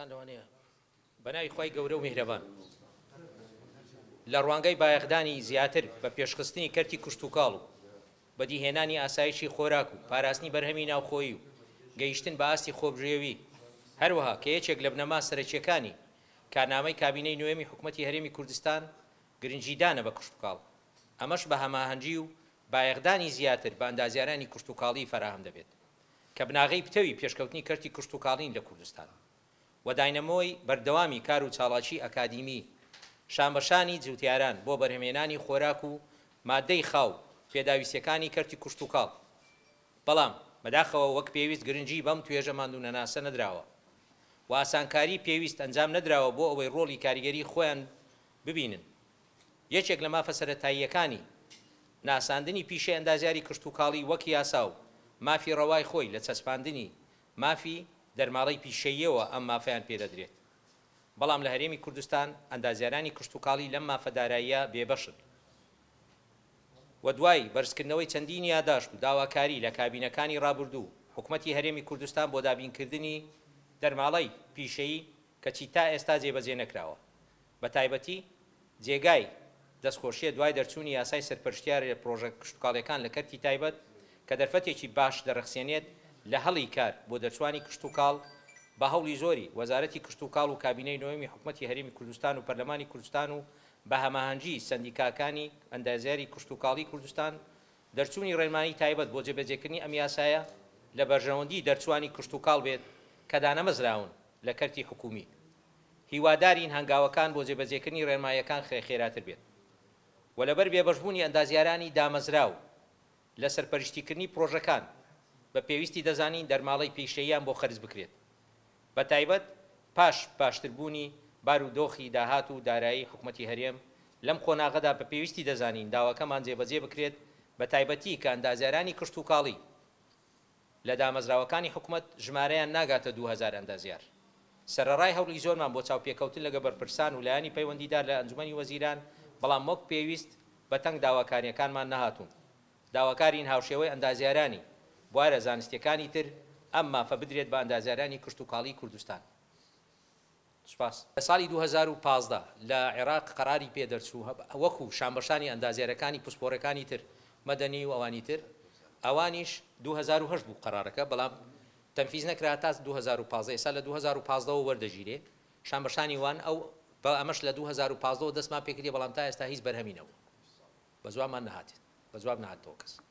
سوالەکان لەوانەیە بەناوی خی گەورە و میهرەبان لە ڕوانگەی بایەخدانی زیاتر بە پێشخستنی کەرتی کوشت و کاڵ و بەدیهێنانی ئاسایشی خۆراک و پاراستنی بەرهەمی ناوخۆیی و گەیشتن بە ئاستی خۆبژێوی هەروەها کە یەکێک لە بنەما سەرەکیەکانی کارنامەی کابینەی نوێمی حکوومەتی هەرێمی کوردستان گرنگیدانە بە کوشت و کاڵ ئەمەش بە هەماهەنگی و بایەخدانی زیاتر بە ئەندازیارانی کوشت و کاڵی فراهم دەبێت کە بناغەی پتەوی پێشکەوتنی کەرتی کوشت و کاڵین لە کوردستان و داینەمۆی بەردەوامی کار و چاڵاکی ئەکادیمی شانبەشانی جوتیاران بۆ بەرهەمێنانی خۆراک و مادەی خاو پێداویستیەکانی کەرتی کوشت و کاڵ بەڵام بەداخەوە وەک پێویست گرنگی بەم توێژە ماندوونەناسە نەدراوە و ئاسانکاری پێویست ئەنجام نەدراوە بۆ ئەوەی ڕۆڵی کاریگەری خۆیان ببینن یەکێک لە مافە سەرەتاییەکانی ناساندنی پیشەی ئەندازیاری کشت و کاڵی وەک یاسا و مافی ڕەوای خۆی لە چەسپاندنی مافی دەرماڵەی پیشەیەوە ئەم مافیان پێدەدرێت بەڵام لە هەرێمی کوردستان ئەندازیارانی کشت و کاڵی لەم مافەداراییە بێبەشن و دوای بەرزکردنەوەی چەندین یاداشت و داواکاری لە کابینەکانی ڕابردوو حکوومەتی هەرێمی کوردستان بۆ دابینکردنی دەرماڵەی پیشەیی کەچی تا ئێستا جێبەجێ نەکراوە بە تایبەتی جێگای دەستخۆشیە دوای دەرچوونی یاسای سەرپەرشتیارە پرۆژە کشتتوکاڵەکان لە کەرتی تایبەت کە دەرفەتێکی باش دەرەخسێنێت لە هەڵی کار بۆ دەرچوانی کشت و کاڵ بە هەوڵی زۆری وەزارەتی کشت و کاڵ و کابینەی نوێمی حکوومەتی هەرێمی کوردستان و پەرلەمانی کوردستان و بە هەماهەنگی سەندیکاکانی ئەندازیاری کشت و کاڵی کوردستان دەرچوونی ڕێنمایی تایبەت بۆ جێبەجێکردنی ئەم یاسایە لە بەرژەوەندی دەرچوانی کشت و کاڵ بێت کە دانەمەزراون لە کەرتی حکومی هیوادارین هەنگاوەکان بۆ جێبەجێکردنی ڕێنماییەکان خێراتر بێت و لەبەر بێبەشبوونی ئەندازیارانی دامەزراو لە سەرپەرشتیکردنی پرۆژەکان بە پێویستی دەزانین دەرماڵەی پیشەییان بۆ خەرج بکرێت بە تایبەت پاش باشتربوونی بارودۆخی داهات و دارایی حکوومەتی هەرێم لەم خۆناغەدا بە پێویستی دەزانین داواکەمان جێبەجێ بکرێت بە تایبەتی کە ئەندازیارانی کشت و کاڵی لە دامەزراوەکانی حکوومەت ژمارەیان ناگاتە 2000 ئەندازیار سەرەڕای هەوڵی زۆرمان بۆ چاوپێکەوتن لەگە بەرپرسان و لایانی پەیوەندیدار لە ئەنجومەنی وەزیران بەڵام وەک پێویست بەتەنگ داواکاریەکانمان نەهاتوون داواکارین هاوشێوەی ئەندازیارانی بوارە زانستیەکانی تر ئەم مافە بدرێت بە ئەندازیارانی کشت و کاڵی کوردستان سوپاس لە ساڵی 2015 لە عێراق قەراری پێدەرچوو وەکو شانبەشانی ئەندازیارەکانی پسپۆرەکانی تر مەدەنی و ئەوانی تر ئەوانیش 2008 بوو قەرارەکە بەڵام تەنفیز نەکرا تا 2015 ئێستا لە 2015 وەردەگیرێ شانبەشانی وان ئەو بە ئەمەش لە 2015 دەستمان پێکردی بەڵام تا ئێستا هیچ بەرهەمینەوە بە زوابمان نەهاتێت بە زواب نەهاتەوە کەس